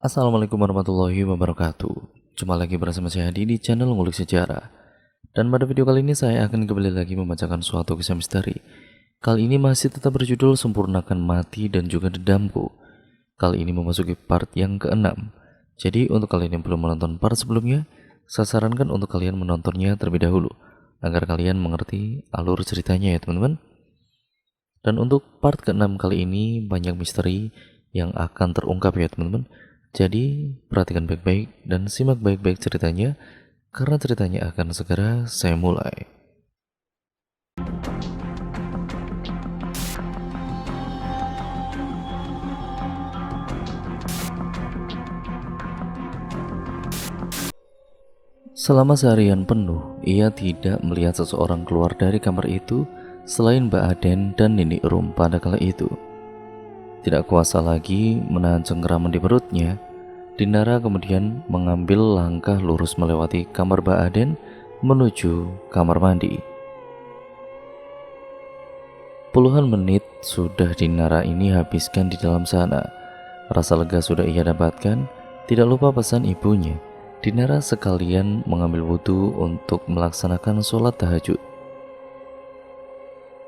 Assalamualaikum warahmatullahi wabarakatuh. Jumpa lagi bersama saya Hadi di channel Ngulik Sejarah. Dan pada video kali ini saya akan kembali lagi membacakan suatu kisah misteri. Kali ini masih tetap berjudul Sempurnakan Mati dan juga Dendamku. Kali ini memasuki part yang ke-6. Jadi untuk kalian yang belum menonton part sebelumnya, saya sarankan untuk kalian menontonnya terlebih dahulu agar kalian mengerti alur ceritanya ya teman-teman. Dan untuk part ke-6 kali ini banyak misteri yang akan terungkap ya teman-teman. Jadi perhatikan baik-baik dan simak baik-baik ceritanya karena ceritanya akan segera saya mulai. Selama seharian penuh, ia tidak melihat seseorang keluar dari kamar itu selain Mbak Aden dan Nini Rum pada kala itu. Tidak kuasa lagi menahan cengkeraman di perutnya, Dinara kemudian mengambil langkah lurus melewati kamar Mbak Aden menuju kamar mandi. Puluhan menit sudah Dinara ini habiskan di dalam sana. Rasa lega sudah ia dapatkan, tidak lupa pesan ibunya. Dinara sekalian mengambil wudhu untuk melaksanakan sholat tahajud.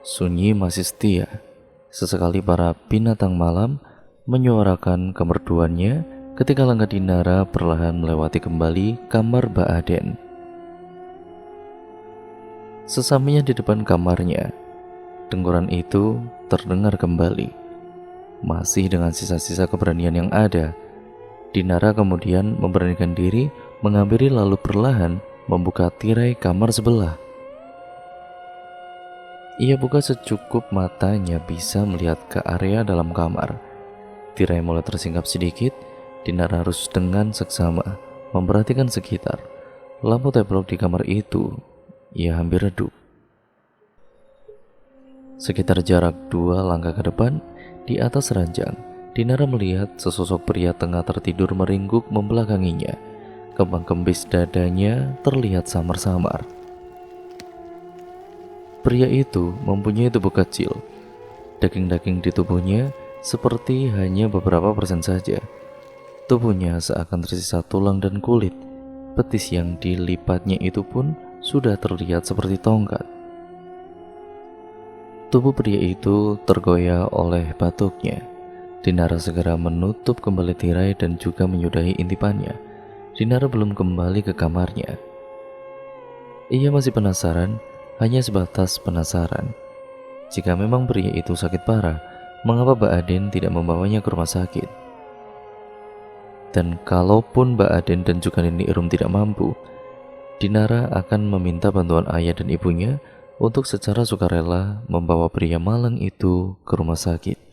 Sunyi masih setia. Sesekali para binatang malam menyuarakan kemerduannya ketika langkah Dinara perlahan melewati kembali kamar Mbak Aden. Sesampainya di depan kamarnya, dengkuran itu terdengar kembali. Masih dengan sisa-sisa keberanian yang ada, Dinara kemudian memberanikan diri menghampiri lalu perlahan membuka tirai kamar sebelah. Ia buka secukup matanya bisa melihat ke area dalam kamar. Tirai mulai tersingkap sedikit. Dinara harus dengan seksama memperhatikan sekitar. Lampu teplok di kamar itu ia hampir redup. Sekitar jarak 2 langkah ke depan, di atas ranjang, Dinara melihat sesosok pria tengah tertidur meringkuk membelakanginya. Kembang kempis dadanya terlihat samar-samar. Pria itu mempunyai tubuh kecil. Daging-daging di tubuhnya seperti hanya beberapa persen saja. Tubuhnya seakan tersisa tulang dan kulit. Betis yang dilipatnya itu pun sudah terlihat seperti tongkat. Tubuh pria itu tergoyah oleh batuknya. Dinara segera menutup kembali tirai dan juga menyudahi intipannya. Dinara belum kembali ke kamarnya. Ia masih penasaran, hanya sebatas penasaran. Jika memang pria itu sakit parah, mengapa Mbak Aden tidak membawanya ke rumah sakit? Dan kalaupun Mbak Aden dan juga Nini Rum tidak mampu, Dinara akan meminta bantuan ayah dan ibunya untuk secara sukarela membawa pria malang itu ke rumah sakit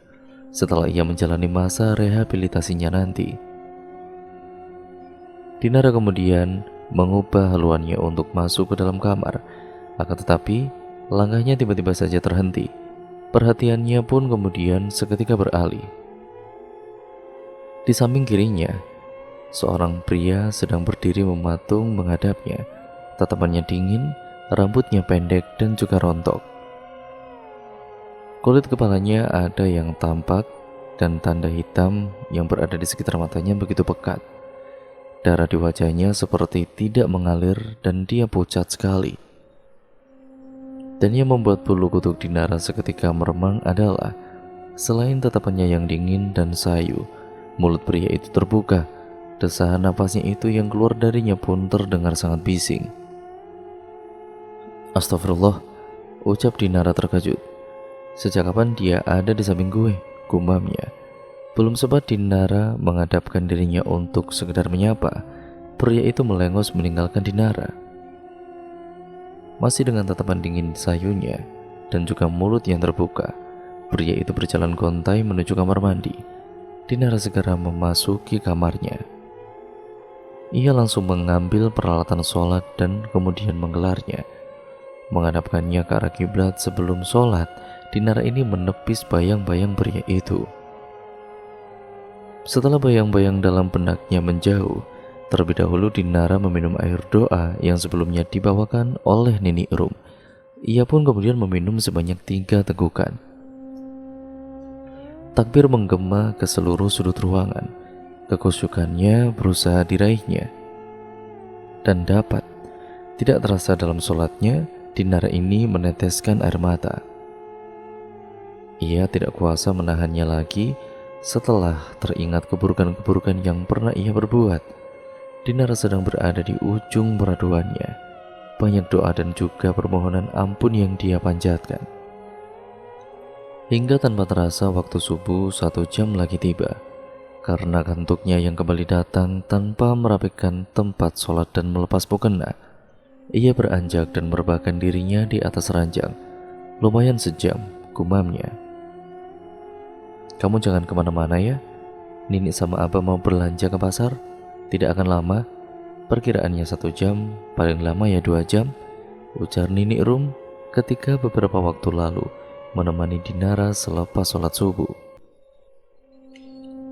setelah ia menjalani masa rehabilitasinya nanti. Dinara kemudian mengubah haluannya untuk masuk ke dalam kamar, akan tetapi langkahnya tiba-tiba saja terhenti. Perhatiannya pun kemudian seketika beralih. Di samping kirinya, seorang pria sedang berdiri mematung menghadapnya. Tatapannya dingin, rambutnya pendek dan juga rontok. Kulit kepalanya ada yang tampak dan tanda hitam yang berada di sekitar matanya begitu pekat. Darah di wajahnya seperti tidak mengalir dan dia pucat sekali. Dan yang membuat bulu kuduk Dinara seketika meremang adalah selain tatapannya yang dingin dan sayu, mulut pria itu terbuka. Desahan napasnya itu yang keluar darinya pun terdengar sangat bising. Astagfirullah, ucap Dinara terkejut. Sejak kapan dia ada di samping gue? Gumamnya. Belum sempat Dinara menghadapkan dirinya untuk sekedar menyapa, pria itu melengos meninggalkan Dinara. Masih dengan tatapan dingin sayunya dan juga mulut yang terbuka, pria itu berjalan gontai menuju kamar mandi. Dinara segera memasuki kamarnya. Ia langsung mengambil peralatan sholat dan kemudian menggelarnya. Menghadapkannya ke arah kiblat sebelum sholat, Dinara ini menepis bayang-bayang pria itu. Setelah bayang-bayang dalam benaknya menjauh, terlebih dahulu Dinara meminum air doa yang sebelumnya dibawakan oleh Nini Rum. Ia pun kemudian meminum sebanyak 3 tegukan. Takbir menggema ke seluruh sudut ruangan. Kekhusyukannya berusaha diraihnya, dan dapat tidak terasa dalam sholatnya, Dinara ini meneteskan air mata. Ia tidak kuasa menahannya lagi setelah teringat keburukan-keburukan yang pernah ia berbuat. Dinara sedang berada di ujung peraduannya. Banyak doa dan juga permohonan ampun yang dia panjatkan. Hingga tanpa terasa waktu subuh 1 jam lagi tiba. Karena kantuknya yang kembali datang tanpa merapikan tempat sholat dan melepas mukena, ia beranjak dan merebahkan dirinya di atas ranjang. Lumayan sejam, gumamnya. "Kamu jangan kemana-mana ya. Nini sama Abah mau belanja ke pasar. Tidak akan lama. Perkiraannya 1 jam, paling lama ya 2 jam," ujar Nini Rum ketika beberapa waktu lalu menemani Dinara selepas sholat subuh.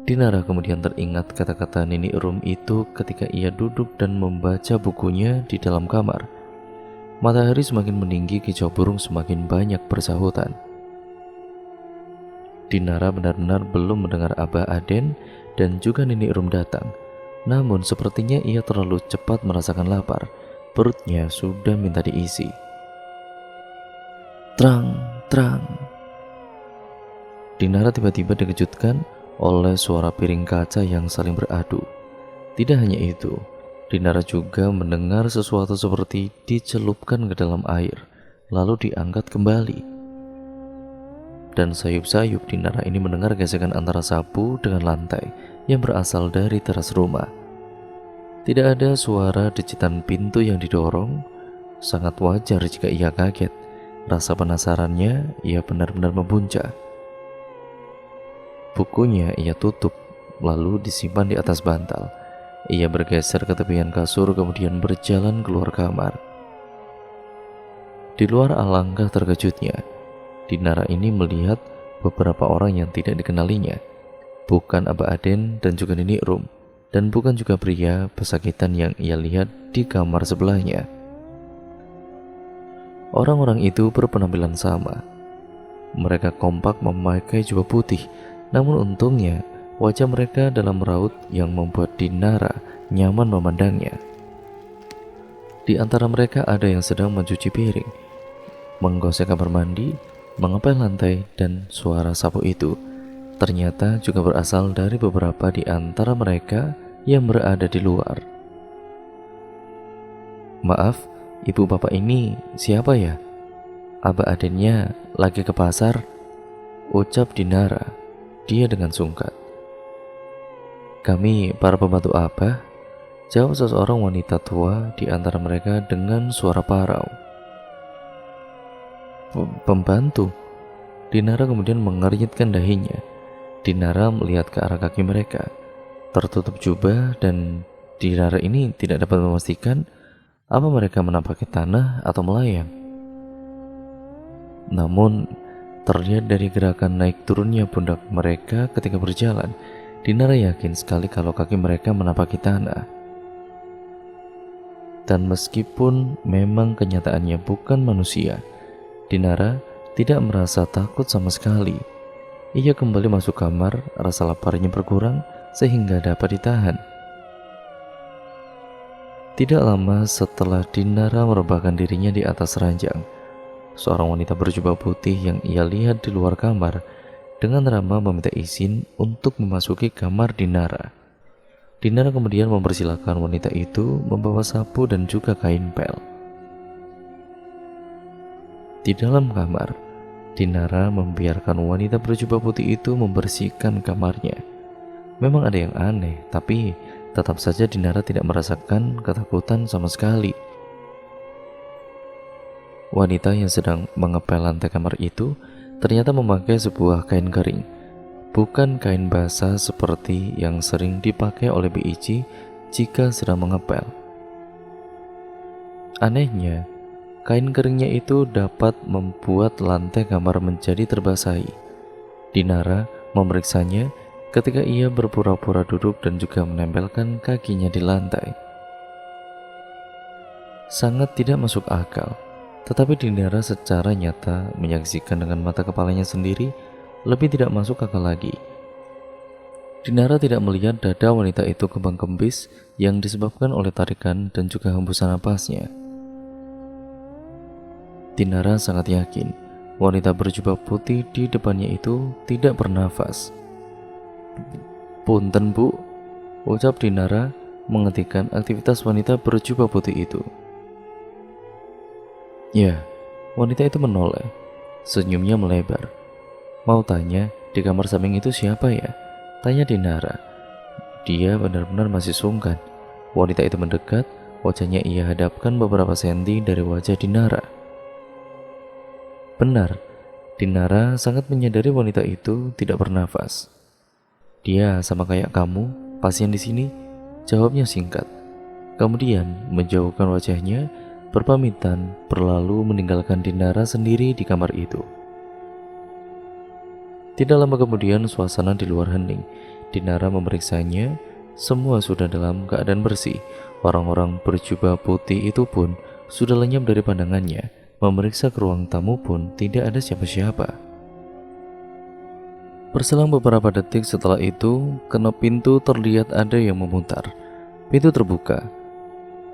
Dinara kemudian teringat kata-kata Nini Rum itu ketika ia duduk dan membaca bukunya di dalam kamar. Matahari semakin meninggi, kicau burung semakin banyak bersahutan. Dinara benar-benar belum mendengar Abah Aden dan juga Nini Rum datang. Namun sepertinya ia terlalu cepat merasakan lapar. Perutnya sudah minta diisi. Terang, terang. Dinara tiba-tiba dikejutkan oleh suara piring kaca yang saling beradu. Tidak hanya itu, Dinara juga mendengar sesuatu seperti dicelupkan ke dalam air, lalu diangkat kembali. Dan sayup-sayup Dinara ini mendengar gesekan antara sapu dengan lantai yang berasal dari teras rumah. Tidak ada suara decitan pintu yang didorong. Sangat wajar jika ia kaget. Rasa penasarannya ia benar-benar membuncah. Bukunya ia tutup, lalu disimpan di atas bantal. Ia bergeser ke tepian kasur, kemudian berjalan keluar kamar. Di luar alangkah terkejutnya, Dinara ini melihat beberapa orang yang tidak dikenalinya. Bukan Abah Aden dan juga Nini Rum, dan bukan juga pria pesakitan yang ia lihat di kamar sebelahnya. Orang-orang itu berpenampilan sama. Mereka kompak memakai jubah putih, namun untungnya wajah mereka dalam raut yang membuat Dinara nyaman memandangnya. Di antara mereka ada yang sedang mencuci piring, menggosok kamar mandi, mengepel lantai, dan suara sapu itu ternyata juga berasal dari beberapa di antara mereka yang berada di luar. "Maaf, ibu bapak ini siapa ya? Abah Adennya lagi ke pasar," ucap Dinara. Dia dengan sungkat. "Kami para pembantu Abah," jawab seseorang wanita tua di antara mereka dengan suara parau. "Pembantu?" Dinara kemudian mengernyitkan dahinya. Dinara melihat ke arah kaki mereka, tertutup jubah, dan Dinara ini tidak dapat memastikan apa mereka menapaki tanah atau melayang. Namun terlihat dari gerakan naik turunnya pundak mereka ketika berjalan, Dinara yakin sekali kalau kaki mereka menapaki tanah. Dan meskipun memang kenyataannya bukan manusia, Dinara tidak merasa takut sama sekali. Ia kembali masuk kamar, rasa laparnya berkurang sehingga dapat ditahan. Tidak lama setelah Dinara merebahkan dirinya di atas ranjang, seorang wanita berjubah putih yang ia lihat di luar kamar dengan ramah meminta izin untuk memasuki kamar Dinara. Dinara kemudian mempersilahkan wanita itu membawa sapu dan juga kain pel. Di dalam kamar, Dinara membiarkan wanita berjubah putih itu membersihkan kamarnya. Memang ada yang aneh, tapi tetap saja Dinara tidak merasakan ketakutan sama sekali. Wanita yang sedang mengepel lantai kamar itu ternyata memakai sebuah kain kering, bukan kain basah seperti yang sering dipakai oleh Bici jika sedang mengepel. Anehnya, kain keringnya itu dapat membuat lantai kamar menjadi terbasahi. Dinara memeriksanya ketika ia berpura-pura duduk dan juga menempelkan kakinya di lantai. Sangat tidak masuk akal. Tetapi Dinara secara nyata menyaksikan dengan mata kepalanya sendiri, lebih tidak masuk akal lagi. Dinara tidak melihat dada wanita itu kembang-kembis yang disebabkan oleh tarikan dan juga hembusan napasnya. Dinara sangat yakin wanita berjubah putih di depannya itu tidak bernafas. "Punten bu," ucap Dinara menghentikan aktivitas wanita berjubah putih itu. Ya, wanita itu menoleh. Senyumnya melebar. "Mau tanya, di kamar samping itu siapa ya?" tanya Dinara. Dia benar-benar masih sungkan. Wanita itu mendekat, wajahnya ia hadapkan beberapa senti dari wajah Dinara. Benar, Dinara sangat menyadari wanita itu tidak bernafas. "Dia sama kayak kamu, pasien di sini," jawabnya singkat. Kemudian menjauhkan wajahnya, berpamitan, berlalu meninggalkan Dinara sendiri di kamar itu. Tidak lama kemudian suasana di luar hening. Dinara memeriksanya, semua sudah dalam keadaan bersih. Orang-orang berjubah putih itu pun sudah lenyap dari pandangannya. Memeriksa ke ruang tamu pun tidak ada siapa-siapa. Berselang beberapa detik setelah itu, kenop pintu terlihat ada yang memutar. Pintu terbuka.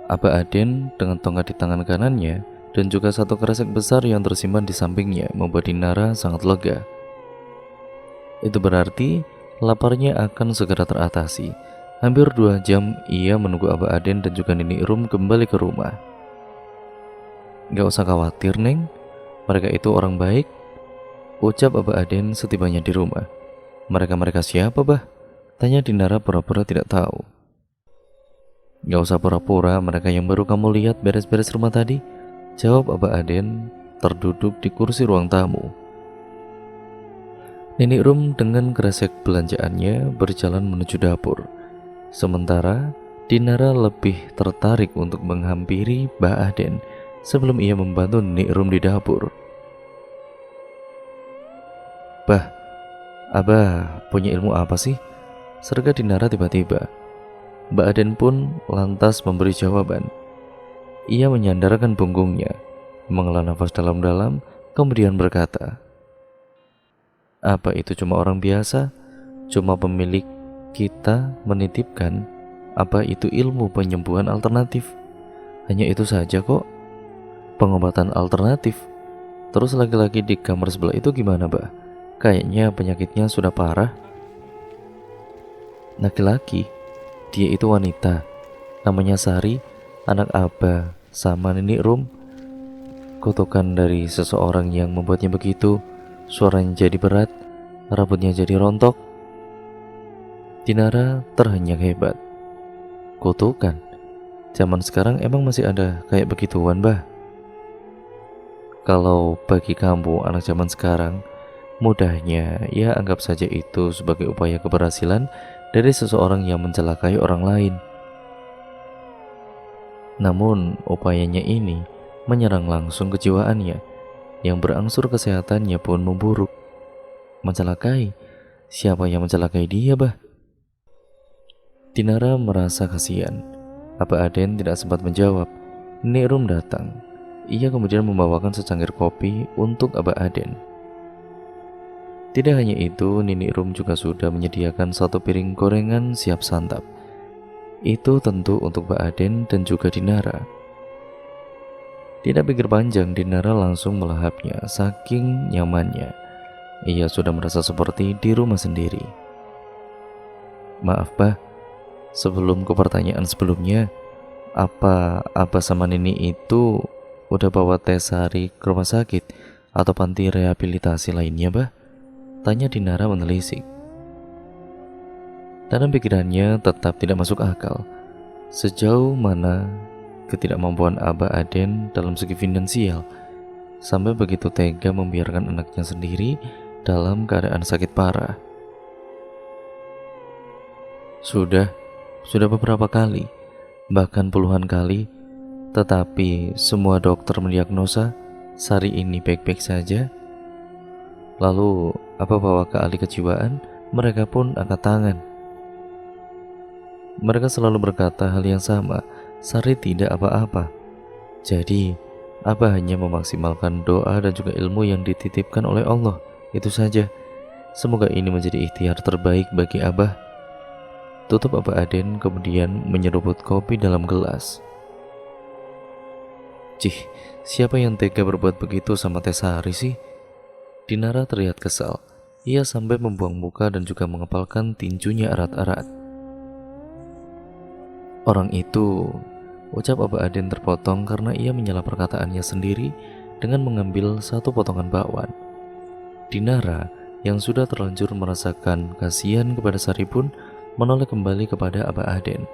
Aba Aden dengan tongkat di tangan kanannya dan juga satu kresek besar yang tersimpan di sampingnya membuat Dinara sangat lega. Itu berarti laparnya akan segera teratasi. Hampir 2 jam ia menunggu Aba Aden dan juga Nini Rum kembali ke rumah. "Gak usah khawatir, Neng. Mereka itu orang baik," ucap Aba Aden setibanya di rumah. Mereka siapa, Bah?" tanya Dinara pura-pura tidak tahu. "Gak usah pura-pura, mereka yang baru kamu lihat beres-beres rumah tadi," jawab Aba Aden terduduk di kursi ruang tamu. Nini Rum dengan kresek belanjaannya berjalan menuju dapur. Sementara Dinara lebih tertarik untuk menghampiri Mbak Aden sebelum ia membantu Nini Rum di dapur. "Bah, Abah punya ilmu apa sih?" serga Dinara tiba-tiba. Mbak Aden pun lantas memberi jawaban. Ia menyandarkan punggungnya, menghela nafas dalam-dalam, kemudian berkata, "Apa itu cuma orang biasa? Cuma pemilik kita menitipkan. Apa itu ilmu penyembuhan alternatif? Hanya itu saja kok. Pengobatan alternatif. Terus laki-laki di kamar sebelah itu gimana, Mbak? Kayaknya penyakitnya sudah parah." "Laki-laki? Dia itu wanita. Namanya Sari, anak Abah sama Nini Rum." Kutukan dari seseorang yang membuatnya begitu. Suaranya jadi berat, rambutnya jadi rontok. Dinara terhenyak hebat. "Kutukan? Zaman sekarang emang masih ada kayak begituan, Bah?" "Kalau bagi kamu anak zaman sekarang, mudahnya ya anggap saja itu sebagai upaya keberhasilan dari seseorang yang mencelakai orang lain. Namun upayanya ini menyerang langsung kejiwaannya, yang berangsur kesehatannya pun memburuk." "Mencelakai? Siapa yang mencelakai dia, Bah?" Dinara merasa kasihan. Aba Aden tidak sempat menjawab. Nini Rum datang. Ia kemudian membawakan secangkir kopi untuk Aba Aden. Tidak hanya itu, Nini Rum juga sudah menyediakan 1 piring gorengan siap santap. Itu tentu untuk Mbak Aden dan juga Dinara. Tidak pikir panjang, Dinara langsung melahapnya saking nyamannya. Ia sudah merasa seperti di rumah sendiri. "Maaf, Bah, sebelum ke pertanyaan sebelumnya, apa Abah sama Nini itu udah bawa tes Sari ke rumah sakit atau panti rehabilitasi lainnya, Bah?" tanya Dinara menelisik. Dalam pikirannya tetap tidak masuk akal. Sejauh mana ketidakmampuan Aba Aden dalam segi finansial sampai begitu tega membiarkan anaknya sendiri dalam keadaan sakit parah. Sudah beberapa kali, bahkan puluhan kali, tetapi semua dokter mendiagnosa Sari ini baik-baik saja. Lalu apa bawa ke ahli kejiwaan, mereka pun angkat tangan. Mereka selalu berkata hal yang sama, Sari tidak apa-apa. Jadi, Abah hanya memaksimalkan doa dan juga ilmu yang dititipkan oleh Allah. Itu saja. Semoga ini menjadi ikhtiar terbaik bagi Abah, tutup Abah Aden, kemudian menyeruput kopi dalam gelas. Cih, siapa yang tega berbuat begitu sama Teh Sari sih? Dinara terlihat kesal. Ia sampai membuang muka dan juga mengepalkan tinjunya erat-erat. Orang itu, ucap Abah Aden terpotong karena ia menyela perkataannya sendiri dengan mengambil satu potongan bakwan. Dinara yang sudah terlanjur merasakan kasihan kepada Sari pun menoleh kembali kepada Abah Aden.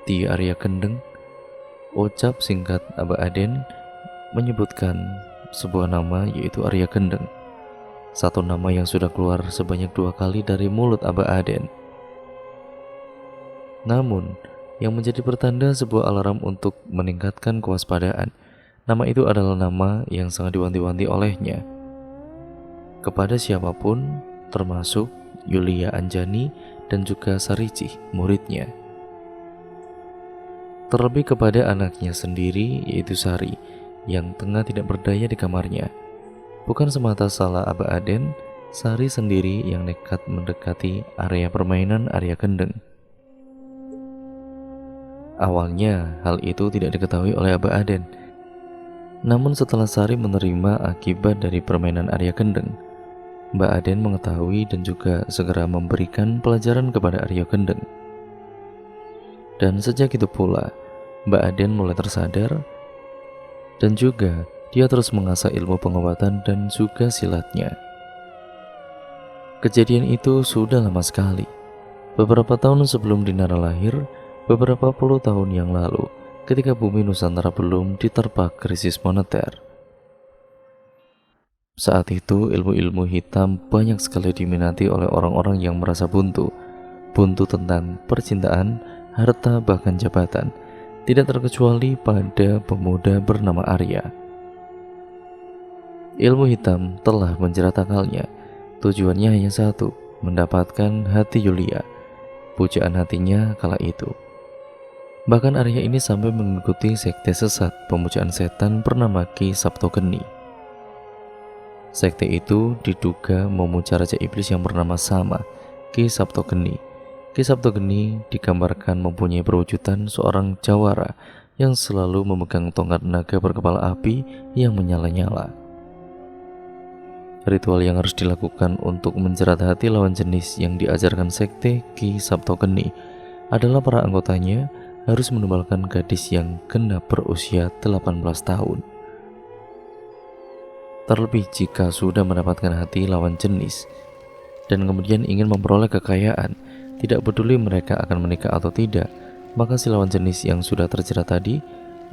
Ti Arya Kendeng, ucap singkat Abah Aden menyebutkan sebuah nama, yaitu Arya Kendeng. Satu nama yang sudah keluar sebanyak 2 kali dari mulut Abah Aden. Namun, yang menjadi pertanda sebuah alarm untuk meningkatkan kewaspadaan, nama itu adalah nama yang sangat diwanti-wanti olehnya kepada siapapun, termasuk Yulia Anjani dan juga Saricih, muridnya. Terlebih kepada anaknya sendiri, yaitu Sari, yang tengah tidak berdaya di kamarnya. Bukan semata salah Abah Aden, Sari sendiri yang nekat mendekati area permainan Arya Kendeng. Awalnya hal itu tidak diketahui oleh Abah Aden. Namun setelah Sari menerima akibat dari permainan Arya Kendeng, Mbak Aden mengetahui dan juga segera memberikan pelajaran kepada Arya Kendeng. Dan sejak itu pula, Mbak Aden mulai tersadar dan juga dia terus mengasah ilmu pengobatan dan juga silatnya. Kejadian itu sudah lama sekali. Beberapa tahun sebelum Dinara lahir, beberapa puluh tahun yang lalu, ketika bumi Nusantara belum diterpa krisis moneter. Saat itu ilmu-ilmu hitam banyak sekali diminati oleh orang-orang yang merasa buntu tentang percintaan, harta, bahkan jabatan, tidak terkecuali pada pemuda bernama Arya. Ilmu hitam telah menjerat akalnya. Tujuannya hanya satu, mendapatkan hati Yulia, pujaan hatinya kala itu. Bahkan Arya ini sampai mengikuti sekte sesat pemujaan setan bernama Ki Saptogeni. Sekte itu diduga memuja Raja Iblis yang bernama sama, Ki Saptogeni. Ki Saptogeni digambarkan mempunyai perwujudan seorang jawara yang selalu memegang tongkat naga berkepala api yang menyala-nyala. Ritual yang harus dilakukan untuk menjerat hati lawan jenis yang diajarkan sekte Ki Saptogeni adalah para anggotanya harus menumbalkan gadis yang genap berusia 18 tahun. Terlebih jika sudah mendapatkan hati lawan jenis dan kemudian ingin memperoleh kekayaan, tidak peduli mereka akan menikah atau tidak, maka si lawan jenis yang sudah terjerat tadi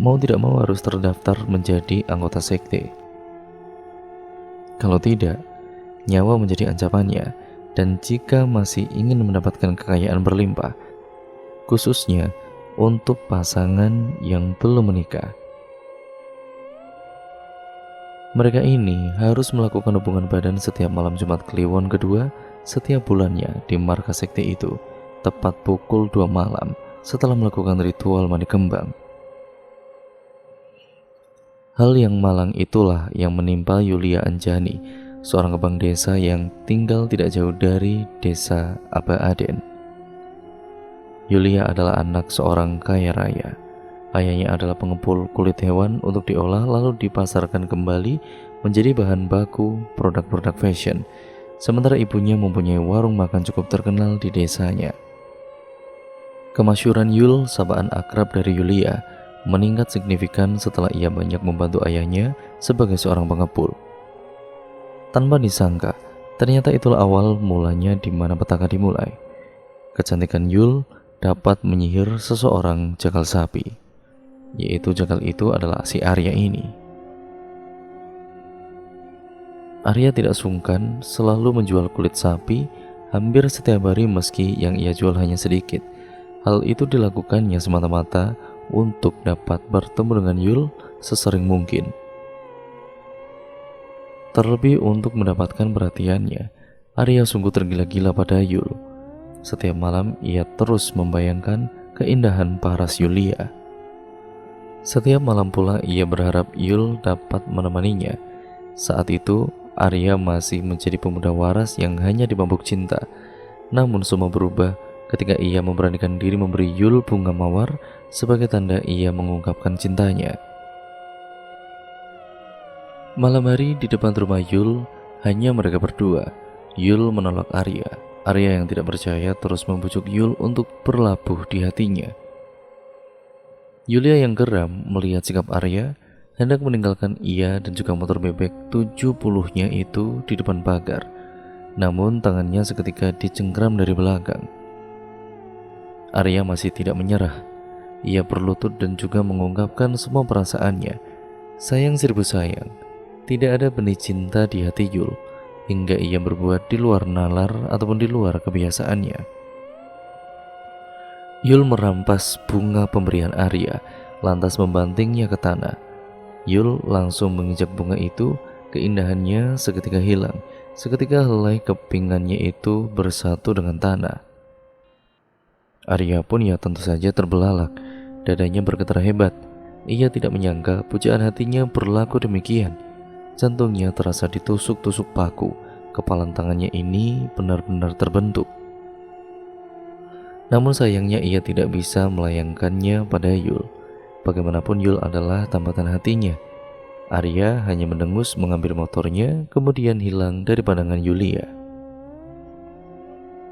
mau tidak mau harus terdaftar menjadi anggota sekte. Kalau tidak, nyawa menjadi ancamannya, dan jika masih ingin mendapatkan kekayaan berlimpah, khususnya untuk pasangan yang belum menikah, mereka ini harus melakukan hubungan badan setiap malam Jumat Kliwon kedua setiap bulannya di markas sekte itu, tepat pukul 2 malam setelah melakukan ritual mandi kembang. Hal yang malang itulah yang menimpa Yulia Anjani, seorang kepang desa yang tinggal tidak jauh dari desa Abah Aden. Yulia adalah anak seorang kaya raya. Ayahnya adalah pengepul kulit hewan untuk diolah lalu dipasarkan kembali menjadi bahan baku produk-produk fashion. Sementara ibunya mempunyai warung makan cukup terkenal di desanya. Kemasyhuran Yul, sapaan akrab dari Yulia, meningkat signifikan setelah ia banyak membantu ayahnya sebagai seorang pengepul. Tanpa disangka, ternyata itulah awal mulanya di mana petaka dimulai. Kecantikan Yul dapat menyihir seseorang jakal sapi, yaitu jakal itu adalah si Arya ini. Arya tidak sungkan selalu menjual kulit sapi hampir setiap hari meski yang ia jual hanya sedikit. Hal itu dilakukannya semata-mata untuk dapat bertemu dengan Yul sesering mungkin. Terlebih untuk mendapatkan perhatiannya, Arya sungguh tergila-gila pada Yul. Setiap malam ia terus membayangkan keindahan paras Yulia. Setiap malam pula ia berharap Yul dapat menemaninya. Saat itu Arya masih menjadi pemuda waras yang hanya dimabuk cinta. Namun semua berubah ketika ia memberanikan diri memberi Yul bunga mawar sebagai tanda ia mengungkapkan cintanya. Malam hari di depan rumah Yul, hanya mereka berdua. Yul menolak Arya. Arya yang tidak percaya terus membujuk Yul untuk berlabuh di hatinya. Yulia yang geram melihat sikap Arya, hendak meninggalkan ia dan juga motor bebek 70-nya itu di depan pagar. Namun tangannya seketika dicengkram dari belakang. Arya masih tidak menyerah. Ia berlutut dan juga mengungkapkan semua perasaannya. Sayang seribu sayang, tidak ada benih cinta di hati Yul, hingga ia berbuat di luar nalar ataupun di luar kebiasaannya. Yul merampas bunga pemberian Arya, lantas membantingnya ke tanah. Yul langsung menginjak bunga itu, keindahannya seketika hilang. Seketika helai kepingannya itu bersatu dengan tanah. Arya pun ya tentu saja terbelalak, dadanya bergetar hebat. Ia tidak menyangka pujaan hatinya berlaku demikian. Jantungnya terasa ditusuk-tusuk paku, kepalan tangannya ini benar-benar terbentuk. Namun sayangnya ia tidak bisa melayangkannya pada Yul. Bagaimanapun Yul adalah tambatan hatinya. Arya hanya mendengus mengambil motornya, kemudian hilang dari pandangan Yulia.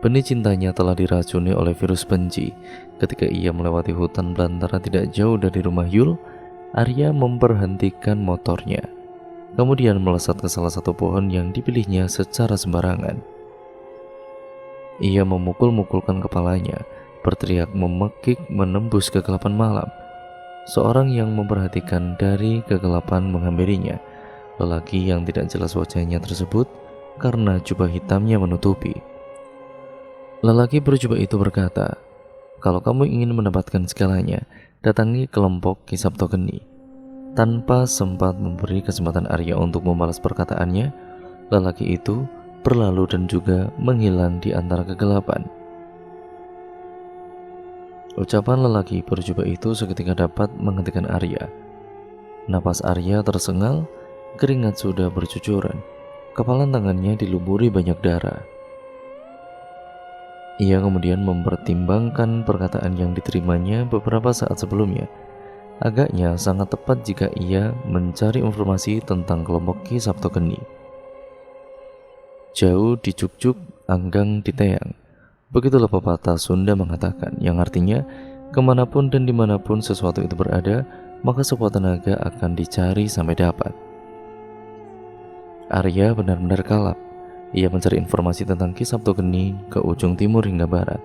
Benih cintanya telah diracuni oleh virus benci. Ketika ia melewati hutan belantara tidak jauh dari rumah Yul, Arya memberhentikan motornya, kemudian melesat ke salah satu pohon yang dipilihnya secara sembarangan. Ia memukul-mukulkan kepalanya, berteriak memekik menembus kegelapan malam. Seorang yang memperhatikan dari kegelapan menghampirinya. Lelaki yang tidak jelas wajahnya tersebut karena jubah hitamnya menutupi. Lelaki berjubah itu berkata, "Kalau kamu ingin mendapatkan segalanya, datangi kelompok Ki Saptogeni." Tanpa sempat memberi kesempatan Arya untuk membalas perkataannya, lelaki itu berlalu dan juga menghilang di antara kegelapan. Ucapan lelaki berjubah itu seketika dapat menghentikan Arya. Napas Arya tersengal, keringat sudah bercucuran, kepalan tangannya dilumuri banyak darah. Ia kemudian mempertimbangkan perkataan yang diterimanya beberapa saat sebelumnya. Agaknya sangat tepat jika ia mencari informasi tentang kelompok Ki Saptogeni. Jauh dicukcuk, anggang diteang. Begitulah pepatah Sunda mengatakan, yang artinya kemanapun dan dimanapun sesuatu itu berada, maka sekuat tenaga akan dicari sampai dapat. Arya benar-benar kalap. Ia mencari informasi tentang Ki Saptogeni ke ujung timur hingga barat.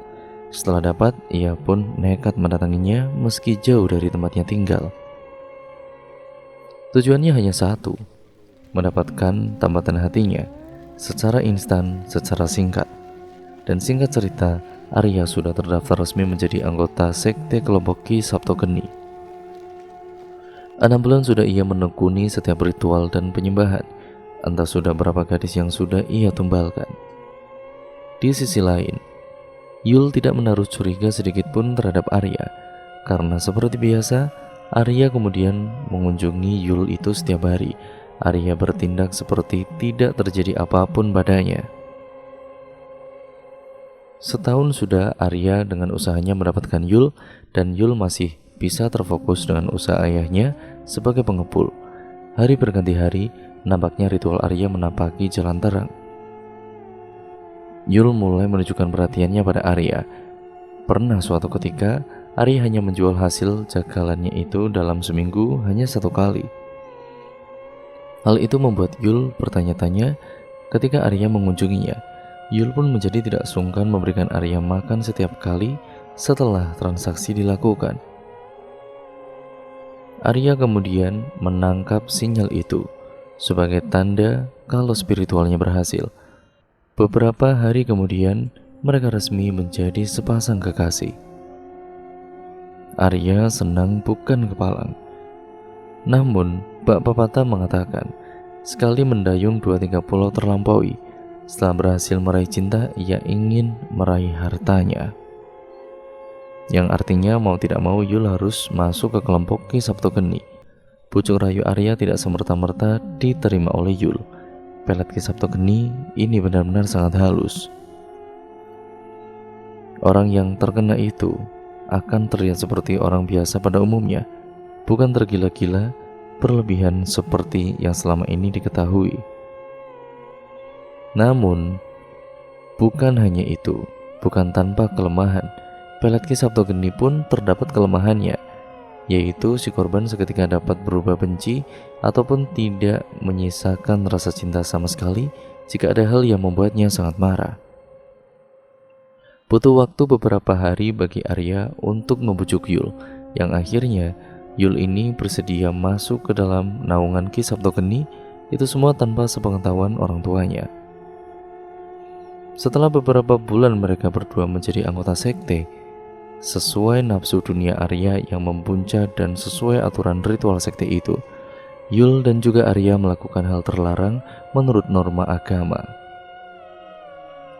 Setelah dapat, ia pun nekat mendatanginya meski jauh dari tempatnya tinggal. Tujuannya hanya satu, mendapatkan tambatan hatinya secara instan, secara singkat. Dan singkat cerita, Arya sudah terdaftar resmi menjadi anggota sekte kelompok Ki Saptogeni. 6 bulan sudah ia menekuni setiap ritual dan penyembahan. Entah sudah berapa gadis yang sudah ia tumbalkan. Di sisi lain, Yul tidak menaruh curiga sedikit pun terhadap Arya, karena seperti biasa, Arya kemudian mengunjungi Yul itu setiap hari. Arya bertindak seperti tidak terjadi apapun padanya. Setahun sudah Arya dengan usahanya mendapatkan Yul, dan Yul masih bisa terfokus dengan usaha ayahnya sebagai pengepul. Hari berganti hari, nampaknya ritual Arya menapaki jalan terang. Yul mulai menunjukkan perhatiannya pada Arya. Pernah suatu ketika, Arya hanya menjual hasil jagalannya itu dalam seminggu hanya 1 kali. Hal itu membuat Yul bertanya-tanya ketika Arya mengunjunginya. Yul pun menjadi tidak sungkan memberikan Arya makan setiap kali setelah transaksi dilakukan. Arya kemudian menangkap sinyal itu sebagai tanda kalau spiritualnya berhasil. Beberapa hari kemudian, mereka resmi menjadi sepasang kekasih. Arya senang bukan kepalang. Namun, Bak Pepatah mengatakan, sekali mendayung 2-3 pulau terlampaui. Setelah berhasil meraih cinta, ia ingin meraih hartanya. Yang artinya mau tidak mau Yul harus masuk ke kelompok Ki Saptogeni. Bujuk rayu Arya tidak semerta-merta diterima oleh Yul. Pelet Ki Saptogeni ini benar-benar sangat halus. Orang yang terkena itu akan terlihat seperti orang biasa pada umumnya, bukan tergila-gila berlebihan seperti yang selama ini diketahui. Namun, bukan hanya itu, bukan tanpa kelemahan. Pelet Ki Saptogeni pun terdapat kelemahannya, yaitu si korban seketika dapat berubah benci ataupun tidak menyisakan rasa cinta sama sekali jika ada hal yang membuatnya sangat marah. Butuh waktu beberapa hari bagi Arya untuk membujuk Yul, yang akhirnya Yul ini bersedia masuk ke dalam naungan Ki Saptogeni, itu semua tanpa sepengetahuan orang tuanya. Setelah beberapa bulan mereka berdua menjadi anggota sekte, sesuai nafsu dunia Arya yang membuncah dan sesuai aturan ritual sekte itu, Yul dan juga Arya melakukan hal terlarang menurut norma agama.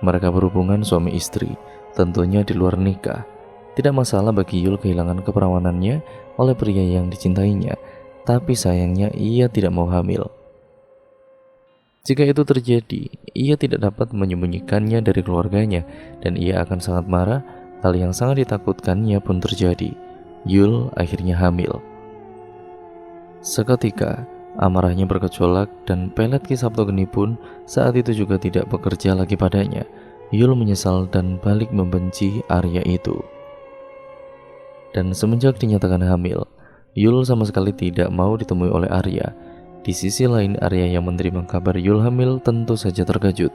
Mereka berhubungan suami istri, tentunya di luar nikah. Tidak masalah bagi Yul kehilangan keperawanannya oleh pria yang dicintainya, tapi sayangnya ia tidak mau hamil. Jika itu terjadi, ia tidak dapat menyembunyikannya dari keluarganya dan ia akan sangat marah. Hal yang sangat ditakutkannya pun terjadi. Yul akhirnya hamil. Seketika, amarahnya bergejolak dan Pelet Ki Saptogeni pun saat itu juga tidak bekerja lagi padanya. Yul menyesal dan balik membenci Arya itu. Dan semenjak dinyatakan hamil, Yul sama sekali tidak mau ditemui oleh Arya. Di sisi lain, Arya yang menerima kabar Yul hamil tentu saja terkejut.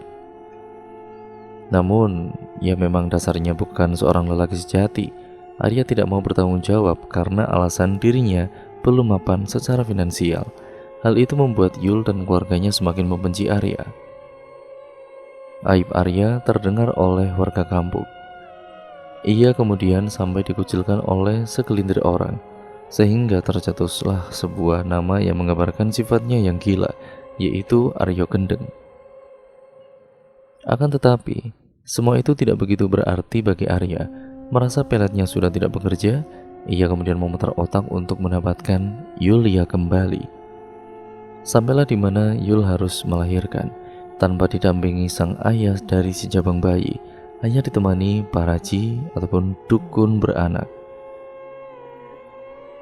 Namun, ya memang dasarnya bukan seorang lelaki sejati. Arya tidak mau bertanggung jawab karena alasan dirinya belum mapan secara finansial. Hal itu membuat Yul dan keluarganya semakin membenci Arya. Aib Arya terdengar oleh warga kampung. Ia kemudian sampai dikucilkan oleh segelintir orang, sehingga tercetuslah sebuah nama yang menggambarkan sifatnya yang gila, yaitu Aryo Gendeng. Akan tetapi, semua itu tidak begitu berarti bagi Arya. Merasa peletnya sudah tidak bekerja, ia kemudian memutar otak untuk mendapatkan Yulia kembali. Sampailah di mana Yul harus melahirkan, tanpa didampingi sang ayah dari si jabang bayi, hanya ditemani paraji ataupun dukun beranak.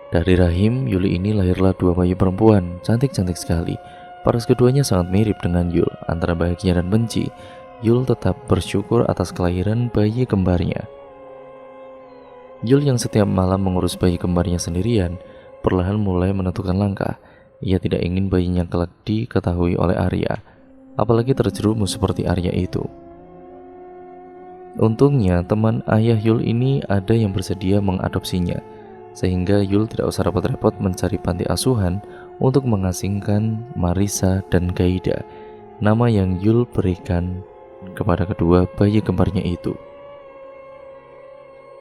Dari rahim Yuli ini lahirlah dua bayi perempuan, cantik-cantik sekali. Paras keduanya sangat mirip dengan Yul, antara bahagia dan benci. Yul tetap bersyukur atas kelahiran bayi kembarnya. Yul yang setiap malam mengurus bayi kembarnya sendirian, perlahan mulai menentukan langkah. Ia tidak ingin bayinya kelak diketahui oleh Arya, apalagi terjerumus seperti Arya itu. Untungnya teman ayah Yul ini ada yang bersedia mengadopsinya, sehingga Yul tidak usah repot-repot mencari panti asuhan untuk mengasingkan Marisa dan Gaida, nama yang Yul berikan kepada kedua bayi kembarnya itu.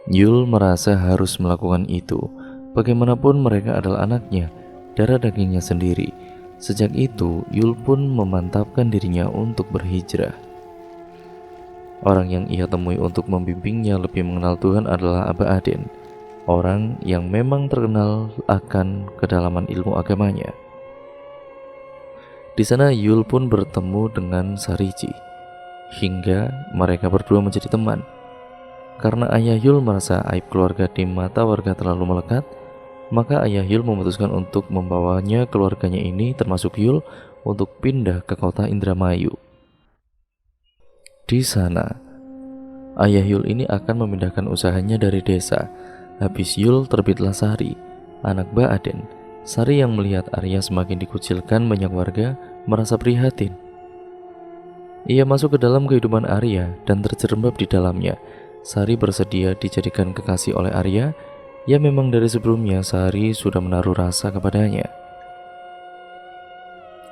Yul merasa harus melakukan itu, bagaimanapun mereka adalah anaknya, darah dagingnya sendiri. Sejak itu, Yul pun memantapkan dirinya untuk berhijrah. Orang yang ia temui untuk membimbingnya lebih mengenal Tuhan adalah Aba Aden, orang yang memang terkenal akan kedalaman ilmu agamanya. Di sana Yul pun bertemu dengan Sariji, hingga mereka berdua menjadi teman. Karena ayah Yul merasa aib keluarga di mata warga terlalu melekat, maka ayah Yul memutuskan untuk membawanya keluarganya ini termasuk Yul untuk pindah ke kota Indramayu. Di sana, ayah Yul ini akan memindahkan usahanya dari desa. Habis Yul terbitlah Sari, anak Ba Aden. Sari yang melihat Arya semakin dikucilkan banyak warga merasa prihatin. Ia masuk ke dalam kehidupan Arya dan terjerembab di dalamnya. Sari bersedia dijadikan kekasih oleh Arya. Ya memang dari sebelumnya Sari sudah menaruh rasa kepadanya.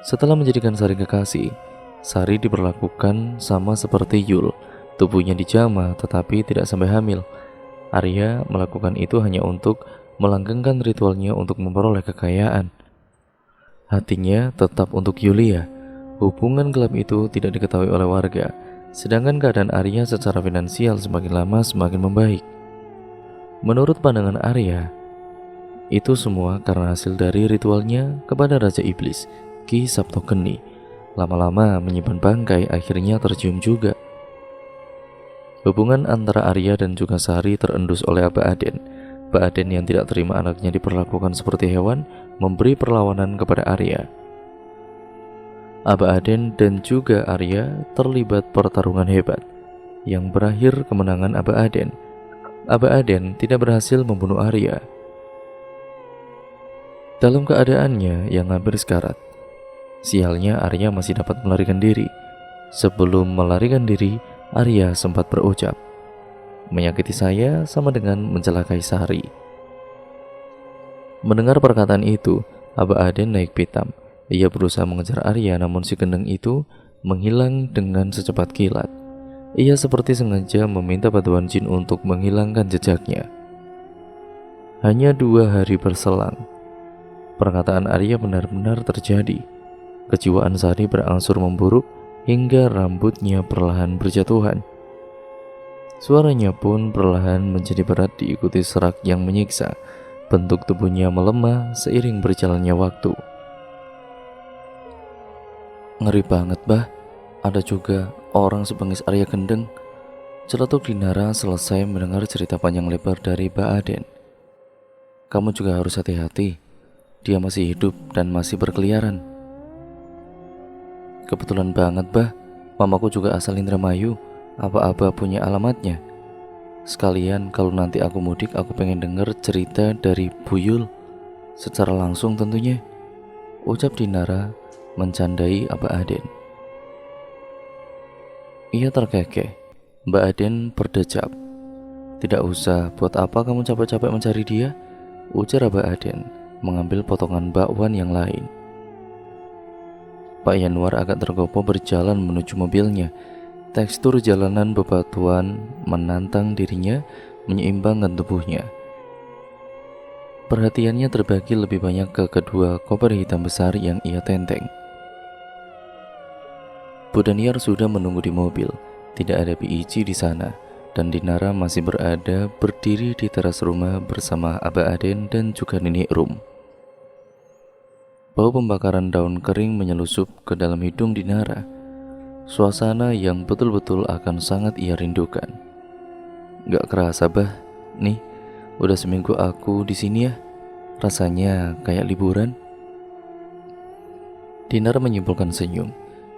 Setelah menjadikan Sari kekasih, Sari diperlakukan sama seperti Yul. Tubuhnya dijamah tetapi tidak sampai hamil. Arya melakukan itu hanya untuk melanggengkan ritualnya untuk memperoleh kekayaan. Hatinya tetap untuk Yulia. Hubungan gelap itu tidak diketahui oleh warga, sedangkan keadaan Arya secara finansial semakin lama semakin membaik. Menurut pandangan Arya, itu semua karena hasil dari ritualnya kepada Raja Iblis, Ki Saptogeni. Lama-lama menyimpan bangkai akhirnya tercium juga. Hubungan antara Arya dan juga Sari terendus oleh Aba Aden. Aba Aden yang tidak terima anaknya diperlakukan seperti hewan, memberi perlawanan kepada Arya. Aba Aden dan juga Arya terlibat pertarungan hebat, yang berakhir kemenangan Aba Aden. Aba Aden tidak berhasil membunuh Arya. Dalam keadaannya yang hampir sekarat, sialnya Arya masih dapat melarikan diri. Sebelum melarikan diri, Arya sempat berucap, "Menyakiti saya sama dengan mencelakai Sari." Mendengar perkataan itu, Aba Aden naik pitam. Ia berusaha mengejar Arya, namun si gendeng itu menghilang dengan secepat kilat. Ia seperti sengaja meminta bantuan jin untuk menghilangkan jejaknya. Hanya 2 hari berselang, perkataan Arya benar-benar terjadi. Kejiwaan Sari berangsur memburuk hingga rambutnya perlahan berjatuhan. Suaranya pun perlahan menjadi berat diikuti serak yang menyiksa. Bentuk tubuhnya melemah seiring berjalannya waktu. "Ngeri banget, Bah. Ada juga orang sebengis Arya Gendeng," celetuk Dinara selesai mendengar cerita panjang lebar dari Ba Aden. "Kamu juga harus hati-hati. Dia masih hidup dan masih berkeliaran." "Kebetulan banget, Bah. Mamaku juga asal Indramayu. Apa-apa punya alamatnya. Sekalian kalau nanti aku mudik, aku pengen denger cerita dari Buyul secara langsung tentunya," ucap Dinara mencandai Aba Aden. Ia terkekeh. Mbak Aden berdecap, "Tidak usah, buat apa kamu capek-capek mencari dia?" ujar Aba Aden mengambil potongan bakwan yang lain. Pak Yanwar agak tergopoh berjalan menuju mobilnya. Tekstur jalanan bebatuan menantang dirinya, menyeimbangkan tubuhnya. Perhatiannya terbagi lebih banyak ke kedua koper hitam besar yang ia tenteng. Bu Daniar sudah menunggu di mobil. Tidak ada Biici di sana, dan Dinara masih berada berdiri di teras rumah bersama Aba Aden dan juga Nenek Rum. Bau pembakaran daun kering menyelusup ke dalam hidung Dinara. Suasana yang betul-betul akan sangat ia rindukan. "Gak kerasa, Bah. Nih, udah seminggu aku di sini ya. Rasanya kayak liburan." Dinara menyimpulkan senyum.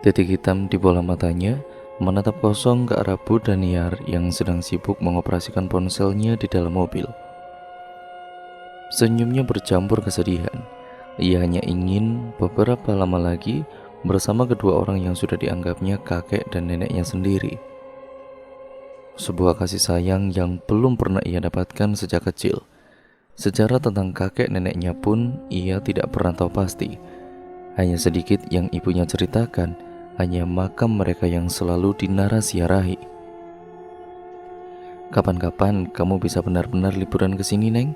Titik hitam di bola matanya menatap kosong ke arah Bu Daniar yang sedang sibuk mengoperasikan ponselnya di dalam mobil. Senyumnya bercampur kesedihan. Ia hanya ingin beberapa lama lagi bersama kedua orang yang sudah dianggapnya kakek dan neneknya sendiri. Sebuah kasih sayang yang belum pernah ia dapatkan sejak kecil. Sejarah tentang kakek neneknya pun ia tidak pernah tahu pasti. Hanya sedikit yang ibunya ceritakan, hanya makam mereka yang selalu dinarasiarahi. "Kapan-kapan kamu bisa benar-benar liburan ke sini, Neng?"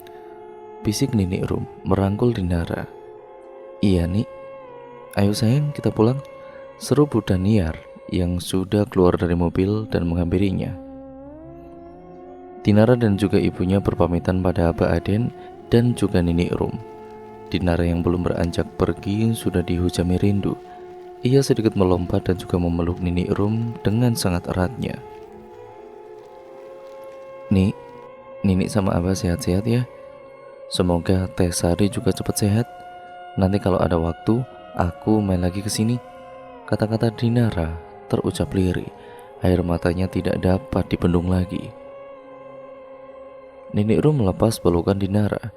bisik Nenek Rum merangkul Dinara. "Iya, Nik. Ayo sayang, kita pulang," seru Bu Daniar yang sudah keluar dari mobil dan menghampirinya. Dinara dan juga ibunya berpamitan pada Aba Aden dan juga Nenek Rum. Dinara yang belum beranjak pergi sudah dihujami rindu. Ia sedikit melompat dan juga memeluk Nenek Rum dengan sangat eratnya. "Nik, Nenek sama Abah sehat-sehat ya. Semoga Teh Sari juga cepat sehat. Nanti kalau ada waktu, aku main lagi ke sini." Kata-kata Dinara terucap lirih. Air matanya tidak dapat dibendung lagi. Nenek Rum melepas pelukan Dinara.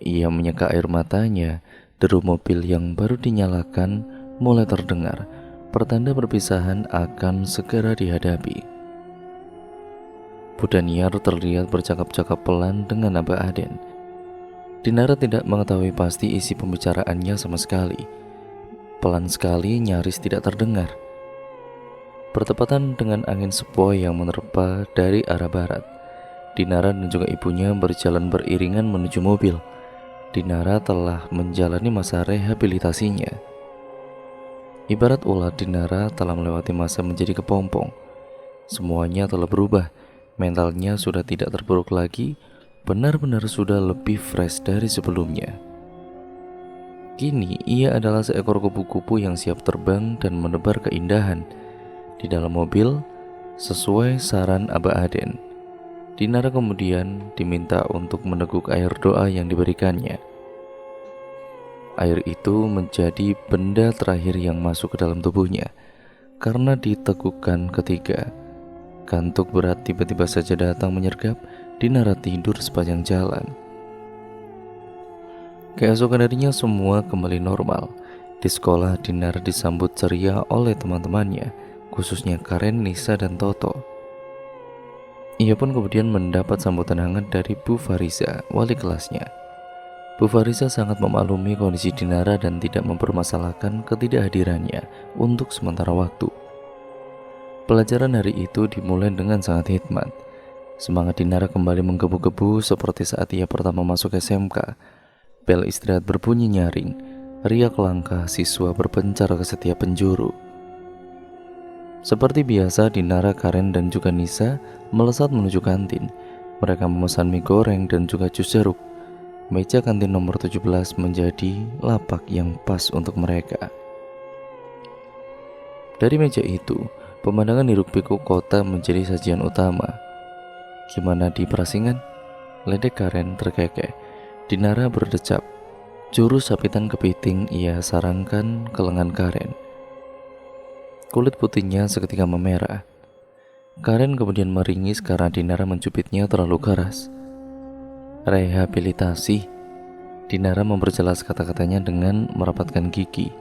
Ia menyeka air matanya. Deru mobil yang baru dinyalakan mulai terdengar, pertanda perpisahan akan segera dihadapi. Bu Daniar terlihat bercakap-cakap pelan dengan Aba Aden. Dinara tidak mengetahui pasti isi pembicaraannya sama sekali. Pelan sekali, nyaris tidak terdengar. Bertepatan dengan angin sepoi yang menerpa dari arah barat, Dinara dan juga ibunya berjalan beriringan menuju mobil. Dinara telah menjalani masa rehabilitasinya. Ibarat ular, Dinara telah melewati masa menjadi kepompong. Semuanya telah berubah. Mentalnya sudah tidak terpuruk lagi, benar-benar sudah lebih fresh dari sebelumnya. Kini ia adalah seekor kupu-kupu yang siap terbang dan menebar keindahan. Di dalam mobil, Sesuai saran Abah Aden, Dinara kemudian diminta untuk meneguk air doa yang diberikannya. Air itu menjadi benda terakhir yang masuk ke dalam tubuhnya. Karena ditegukkan ketiga, kantuk berat tiba-tiba saja datang menyergap. Dinara tidur sepanjang jalan. Keesokan harinya semua kembali normal. Di sekolah Dinara disambut ceria oleh teman-temannya, khususnya Karen, Nisa, dan Toto. Ia pun kemudian mendapat sambutan hangat dari Bu Fariza, wali kelasnya. Bu Fariza sangat memaklumi kondisi Dinara dan tidak mempermasalahkan ketidakhadirannya untuk sementara waktu. Pelajaran hari itu dimulai dengan sangat hikmat. Semangat Dinara kembali menggebu-gebu seperti saat ia pertama masuk SMK. Bel istirahat berbunyi nyaring, riak langkah siswa berpencar ke setiap penjuru. Seperti biasa, Dinara, Karen, dan juga Nisa melesat menuju kantin. Mereka memesan mie goreng dan juga jus jeruk. Meja kantin nomor 17 menjadi lapak yang pas untuk mereka. Dari meja itu, pemandangan hiruk-pikuk kota menjadi sajian utama. Gimana di Prasingan? Ledek Karen terkekeh. Dinara berdecap. Jurus sapitan kepiting ia sarangkan ke lengan Karen. Kulit putihnya seketika memerah. Karen kemudian meringis karena Dinara mencubitnya terlalu keras. Rehabilitasi. Dinara memperjelas kata-katanya dengan merapatkan gigi,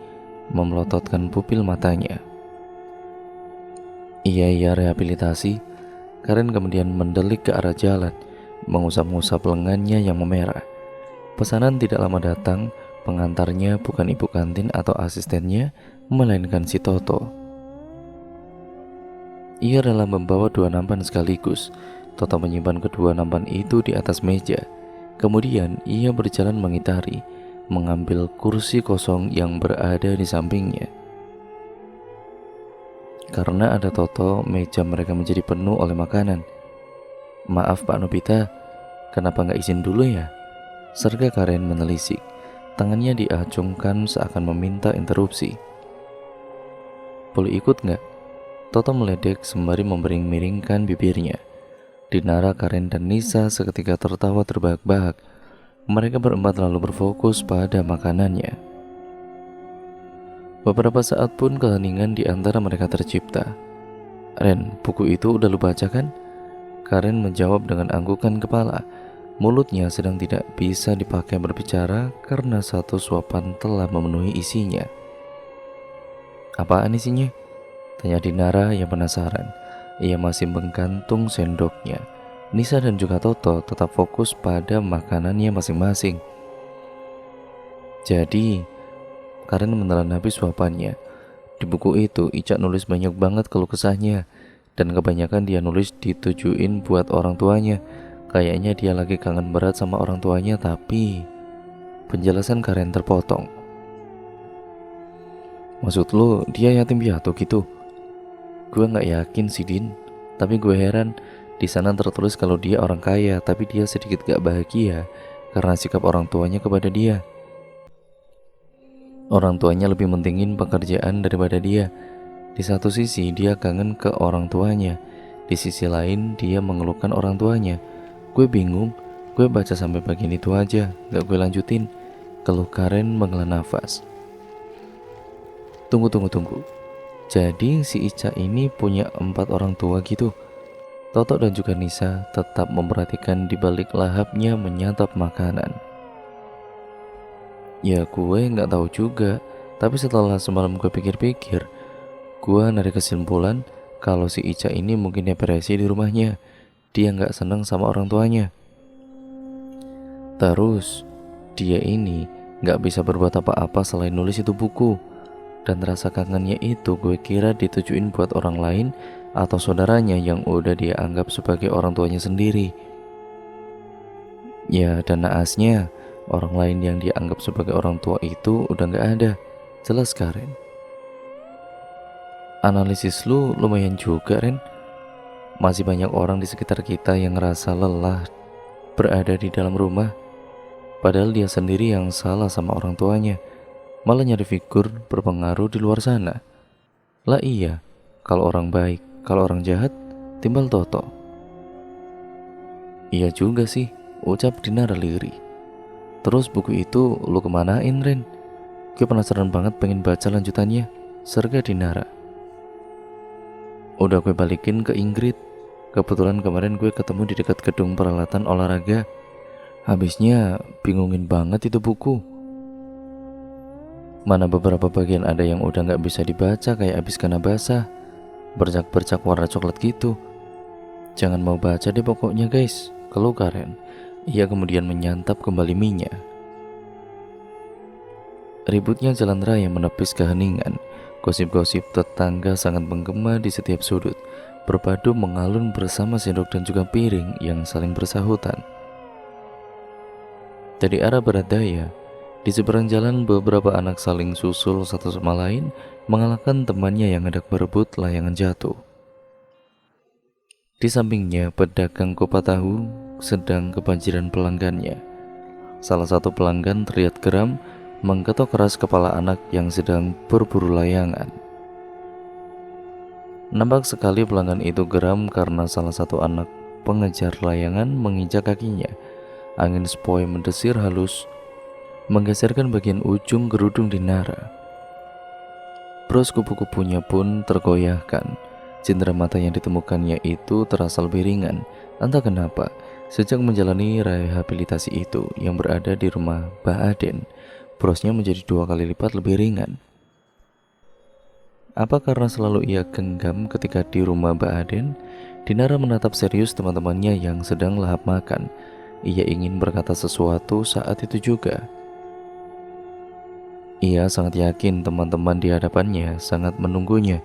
memelototkan pupil matanya. Iya, rehabilitasi. Karen kemudian mendelik ke arah jalan, mengusap-ngusap lengannya yang memerah. Pesanan tidak lama datang. Pengantarnya bukan ibu kantin atau asistennya, melainkan si Toto. Ia rela membawa 2 nampan sekaligus. Toto menyimpan kedua nampan itu di atas meja. Kemudian ia berjalan mengitari, mengambil kursi kosong yang berada di sampingnya. Karena ada Toto, meja mereka menjadi penuh oleh makanan. Maaf Pak Nobita, kenapa nggak izin dulu ya? Serga Karen menelisik. Tangannya diacungkan seakan meminta interupsi. Boleh ikut nggak? Toto meledek sembari membering-miringkan bibirnya. Dinara, Karen, dan Nisa seketika tertawa terbahak-bahak. Mereka berempat lalu berfokus pada makanannya. Beberapa saat pun keheningan di antara mereka tercipta. Ren, buku itu udah lu baca kan? Karen menjawab dengan anggukan kepala. Mulutnya sedang tidak bisa dipakai berbicara karena satu suapan telah memenuhi isinya. Apaan isinya? Tanya Dinara yang penasaran. Ia masih menggantung sendoknya. Nisa dan juga Toto tetap fokus pada makanannya masing-masing. Jadi, Karen menelan habis suapannya. Di buku itu, Ica nulis banyak banget keluh kesahnya. Dan kebanyakan dia nulis ditujuin buat orang tuanya. Kayaknya dia lagi kangen berat sama orang tuanya, tapi penjelasan Karen terpotong. Maksud lu dia yatim piatu gitu? Gue gak yakin sih Din, tapi gue heran. Di sana tertulis kalau dia orang kaya, tapi dia sedikit gak bahagia karena sikap orang tuanya kepada dia. Orang tuanya lebih mentingin pekerjaan daripada dia. Di satu sisi dia kangen ke orang tuanya, di sisi lain dia mengeluhkan orang tuanya. Gue bingung, gue baca sampai bagian itu aja, gak gue lanjutin. Keluh Karen menghela nafas. Tunggu. Jadi si Ica ini punya 4 orang tua gitu. Toto dan juga Nisa tetap memperhatikan di balik lahapnya menyantap makanan. Ya gue gak tahu juga, tapi setelah semalam gue pikir-pikir, gue narik kesimpulan kalau si Ica ini mungkin depresi di rumahnya. Dia gak senang sama orang tuanya. Terus dia ini gak bisa berbuat apa-apa selain nulis itu buku. Dan rasa kangennya itu gue kira ditujuin buat orang lain atau saudaranya yang udah dia anggap sebagai orang tuanya sendiri. Ya dan naasnya, orang lain yang dia anggap sebagai orang tua itu udah gak ada. Jelas Karen. Analisis lu lumayan juga Ren. Masih banyak orang di sekitar kita yang ngerasa lelah berada di dalam rumah, padahal dia sendiri yang salah sama orang tuanya. Malah nyari figur berpengaruh di luar sana. Lah iya, kalau orang baik, kalau orang jahat, timbal Toto. Iya juga sih, ucap Dinara lirih. Terus buku itu lu kemanain, Ren? Gue penasaran banget pengen baca lanjutannya, serga Dinara. Udah gue balikin ke Ingrid. Kebetulan kemarin gue ketemu di dekat gedung peralatan olahraga. Habisnya bingungin banget itu buku. Mana beberapa bagian ada yang udah gak bisa dibaca, kayak habis kena basah, bercak-bercak warna coklat gitu. Jangan mau baca deh pokoknya guys, keluh Karen. Ia kemudian menyantap kembali mie-nya. Ributnya jalan raya menepis keheningan. Gosip-gosip tetangga sangat menggema di setiap sudut, berpadu mengalun bersama sendok dan juga piring yang saling bersahutan. Dari arah barat daya, di seberang jalan beberapa anak saling susul satu sama lain, mengalahkan temannya yang hendak berebut layangan jatuh. Di sampingnya, pedagang kupat tahu sedang kebanjiran pelanggannya. Salah satu pelanggan terlihat geram mengketok keras kepala anak yang sedang berburu layangan. Nampak sekali pelanggan itu geram karena salah satu anak pengejar layangan menginjak kakinya. Angin sepoi mendesir halus, menggeserkan bagian ujung kerudung Dinara. Bros kupu-kupunya pun tergoyahkan. Cindera mata yang ditemukannya itu terasa lebih ringan. Entah kenapa, sejak menjalani rehabilitasi itu yang berada di rumah Mbak Aden, brosnya menjadi 2 kali lipat lebih ringan. Apa karena selalu ia genggam ketika di rumah Mbak Aden? Dinara menatap serius teman-temannya yang sedang lahap makan. Ia ingin berkata sesuatu saat itu juga. Ia sangat yakin teman-teman di hadapannya sangat menunggunya.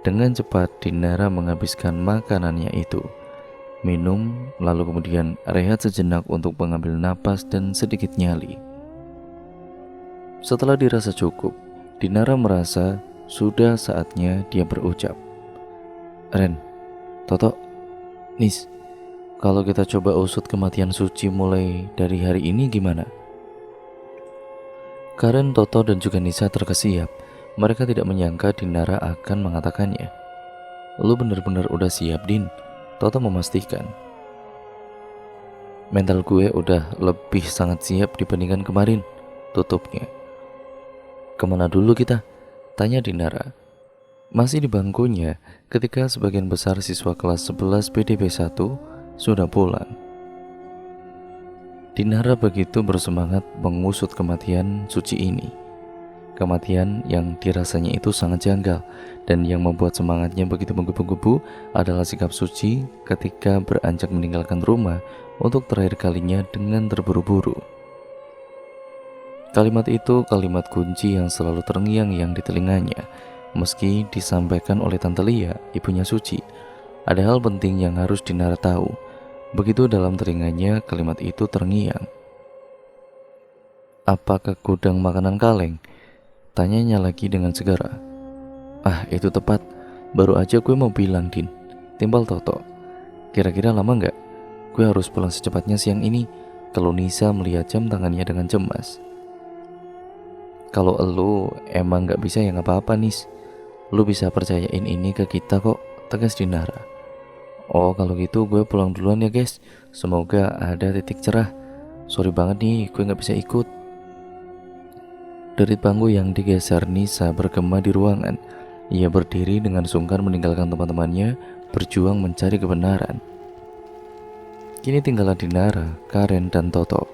Dengan cepat Dinara menghabiskan makanannya itu, minum, lalu kemudian rehat sejenak untuk mengambil napas dan sedikit nyali. Setelah dirasa cukup, Dinara merasa sudah saatnya dia berucap. Ren, Toto, Nis, kalau kita coba usut kematian Suci mulai dari hari ini gimana? Karen, Toto, dan juga Nisa terkesiap. Mereka tidak menyangka Dinara akan mengatakannya. Lu bener-bener udah siap, Din? Toto memastikan. Mental gue udah lebih sangat siap dibandingkan kemarin, tutupnya. Kemana dulu kita? Tanya Dinara. Masih di bangkunya ketika sebagian besar siswa kelas 11 PDB 1 sudah pulang. Dinara begitu bersemangat mengusut kematian Suci ini. Kematian yang dirasanya itu sangat janggal, dan yang membuat semangatnya begitu menggebu-gebu adalah sikap Suci ketika beranjak meninggalkan rumah untuk terakhir kalinya dengan terburu-buru. Kalimat itu kalimat kunci yang selalu terngiang-ngiang di telinganya, meski disampaikan oleh Tante Lia, ibunya Suci. Ada hal penting yang harus Dinara tahu. Begitu dalam telinganya kalimat itu terngiang. Apakah gudang makanan kaleng? Tanyanya lagi dengan segera. Ah, itu tepat. Baru aja gue mau bilang, Din. Timbal Toto. Kira-kira lama nggak? Gue harus pulang secepatnya siang ini. Kalau Nisa melihat jam tangannya dengan cemas. Kalau elu emang nggak bisa ya nggak apa-apa, Nis. Lu bisa percayain ini ke kita kok, tegas Dinara. Oh, kalau gitu gue pulang duluan ya guys. Semoga ada titik cerah. Sorry banget nih, gue nggak bisa ikut. Derit bangku yang digeser Nisa bergema di ruangan. Ia berdiri dengan sungkan meninggalkan teman-temannya, berjuang mencari kebenaran. Kini tinggallah Dinara, Karen, dan Toto.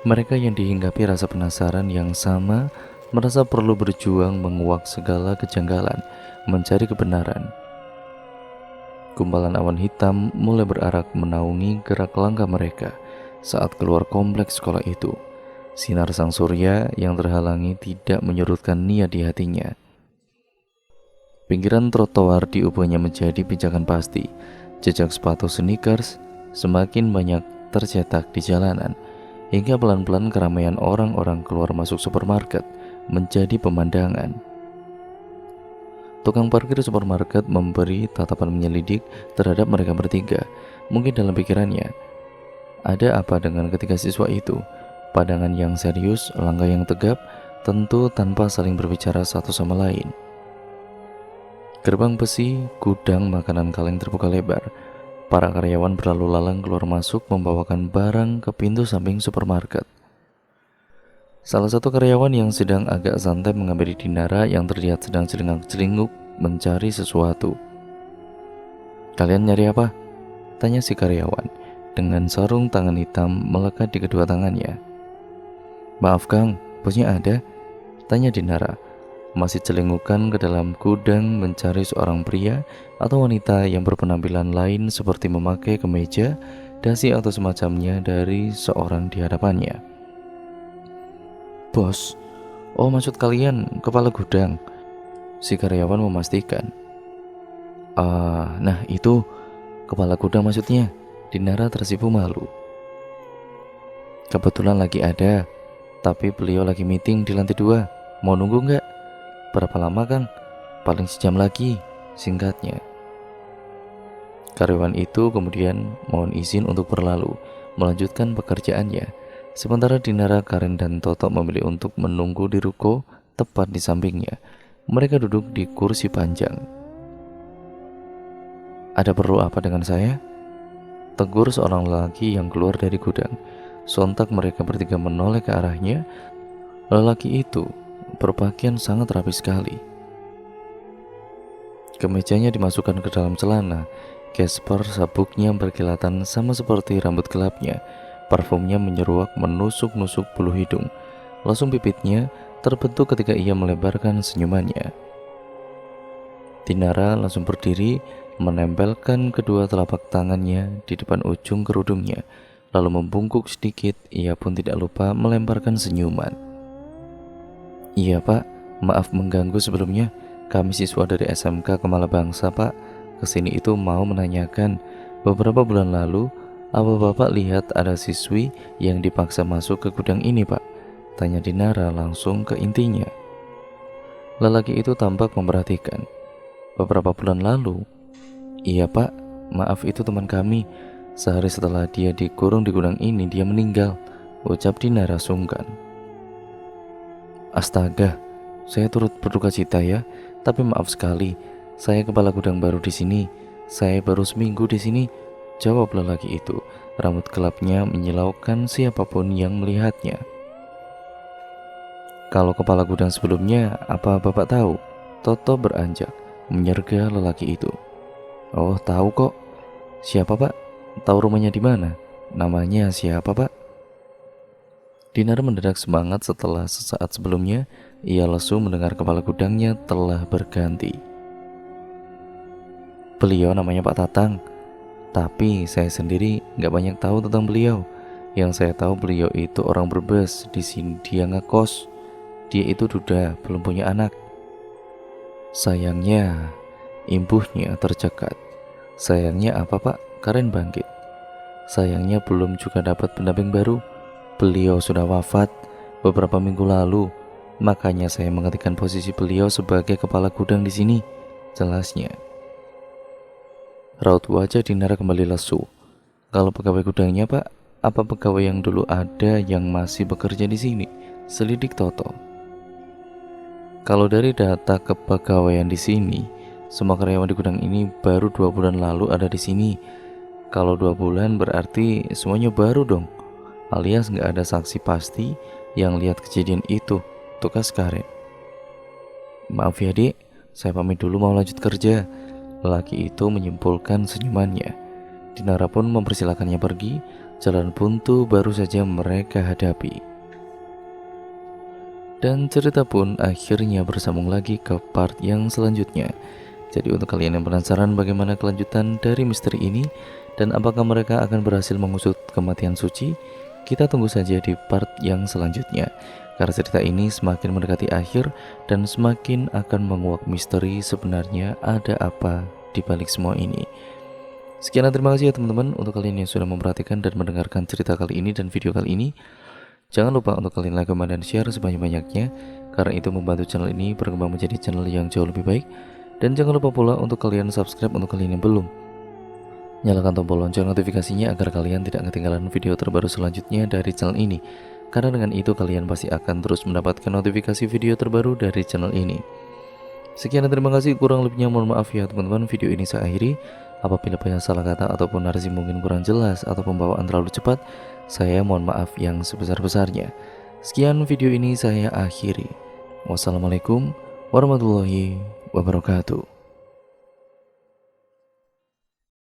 Mereka yang dihinggapi rasa penasaran yang sama, merasa perlu berjuang menguak segala kejanggalan, mencari kebenaran. Gumpalan awan hitam mulai berarak menaungi gerak langkah mereka saat keluar kompleks sekolah itu. Sinar sang surya yang terhalangi tidak menyurutkan niat di hatinya. Pinggiran trotoar diubahnya menjadi pijakan pasti. Jejak sepatu sneakers semakin banyak tercetak di jalanan, hingga pelan-pelan keramaian orang-orang keluar masuk supermarket menjadi pemandangan. Tukang parkir supermarket memberi tatapan menyelidik terhadap mereka bertiga. Mungkin dalam pikirannya, ada apa dengan ketiga siswa itu? Pandangan yang serius, langkah yang tegap, tentu tanpa saling berbicara satu sama lain. Gerbang besi gudang makanan kaleng terbuka lebar. Para karyawan berlalu lalang keluar masuk membawakan barang ke pintu samping supermarket. Salah satu karyawan yang sedang agak santai menghampiri Dinara yang terlihat sedang celingak-celinguk mencari sesuatu. "Kalian nyari apa?" tanya si karyawan dengan sarung tangan hitam melekat di kedua tangannya. "Maaf Kang, bosnya ada?" tanya Dinara, masih celingukan ke dalam gudang mencari seorang pria atau wanita yang berpenampilan lain seperti memakai kemeja, dasi atau semacamnya dari seorang di hadapannya. "Bos, oh maksud kalian kepala gudang?" si karyawan memastikan. Nah itu kepala gudang maksudnya." Dinara tersipu malu. "Kebetulan lagi ada, tapi beliau lagi meeting di lantai 2. Mau nunggu nggak?" "Berapa lama Kang?" "Paling sejam lagi," singkatnya. Karyawan itu kemudian mohon izin untuk berlalu, melanjutkan pekerjaannya. Sementara Dinara, Karen, dan Toto memilih untuk menunggu di ruko tepat di sampingnya. Mereka duduk di kursi panjang. "Ada perlu apa dengan saya?" tegur seorang lelaki yang keluar dari gudang. Sontak mereka bertiga menoleh ke arahnya. Lelaki itu berpakaian sangat rapi sekali. Kemejanya dimasukkan ke dalam celana. Casper sabuknya berkilatan sama seperti rambut gelapnya. Parfumnya menyeruak menusuk-nusuk bulu hidung. Langsung bibitnya terbentuk ketika ia melebarkan senyumannya. Dinara langsung berdiri, menempelkan kedua telapak tangannya di depan ujung kerudungnya, lalu membungkuk sedikit. Ia pun tidak lupa melemparkan senyuman. "Iya Pak, maaf mengganggu sebelumnya. Kami siswa dari SMK Kemala Bangsa Pak. Kesini itu mau menanyakan, beberapa bulan lalu apa Bapak lihat ada siswi yang dipaksa masuk ke gudang ini Pak?" tanya Dinara langsung ke intinya. Lelaki itu tampak memperhatikan. "Beberapa bulan lalu?" "Iya Pak, maaf itu teman kami. Sehari setelah dia dikurung di gudang ini, dia meninggal," ucap Dinara sungkan. "Astaga, saya turut berduka cita ya. Tapi maaf sekali, saya kepala gudang baru di sini. Saya baru seminggu di sini," jawab lelaki itu. Rambut gelapnya menyilaukan siapapun yang melihatnya. "Kalau kepala gudang sebelumnya, apa Bapak tahu?" Toto beranjak, menyerga lelaki itu. "Oh, tahu kok." "Siapa Pak? Tahu rumahnya di mana? Namanya siapa Pak?" Dinar mendadak semangat setelah sesaat sebelumnya ia lesu mendengar kepala gudangnya telah berganti. "Beliau namanya Pak Tatang. Tapi saya sendiri nggak banyak tahu tentang beliau. Yang saya tahu beliau itu orang Brebes. Di sini dia ngekos. Dia itu duda, belum punya anak." "Sayangnya," imbuhnya tercekat. "Sayangnya apa Pak?" Karen bangkit. "Sayangnya belum juga dapat pendamping baru. Beliau sudah wafat beberapa minggu lalu. Makanya saya menggantikan posisi beliau sebagai kepala gudang di sini," jelasnya. Raut wajah Dinara kembali lesu. "Kalau pegawai gudangnya Pak, apa pegawai yang dulu ada yang masih bekerja di sini?" selidik Toto. "Kalau dari data kepegawaian di sini, semua karyawan di gudang ini baru 2 bulan lalu ada di sini. Kalau 2 bulan berarti semuanya baru dong. Alias nggak ada saksi pasti yang lihat kejadian itu," tukas Karen. "Maaf ya Dek, saya pamit dulu mau lanjut kerja." Lelaki itu menyimpulkan senyumannya. Dinara pun mempersilakannya pergi. Jalan buntu baru saja mereka hadapi. Dan cerita pun akhirnya bersambung lagi ke part yang selanjutnya. Jadi untuk kalian yang penasaran bagaimana kelanjutan dari misteri ini dan apakah mereka akan berhasil mengusut kematian Suci, kita tunggu saja di part yang selanjutnya. Karena cerita ini semakin mendekati akhir dan semakin akan menguak misteri sebenarnya ada apa di balik semua ini. Sekian dan terima kasih ya teman-teman untuk kalian yang sudah memperhatikan dan mendengarkan cerita kali ini dan video kali ini. Jangan lupa untuk kalian like, comment, dan share sebanyak-banyaknya karena itu membantu channel ini berkembang menjadi channel yang jauh lebih baik. Dan jangan lupa pula untuk kalian subscribe untuk kalian yang belum. Nyalakan tombol lonceng notifikasinya agar kalian tidak ketinggalan video terbaru selanjutnya dari channel ini. Karena dengan itu kalian pasti akan terus mendapatkan notifikasi video terbaru dari channel ini. Sekian dan terima kasih, kurang lebihnya mohon maaf ya teman-teman. Video ini saya akhiri. Apabila banyak salah kata ataupun narasi mungkin kurang jelas atau pembawaan terlalu cepat, saya mohon maaf yang sebesar-besarnya. Sekian video ini saya akhiri. Wassalamualaikum warahmatullahi wabarakatuh.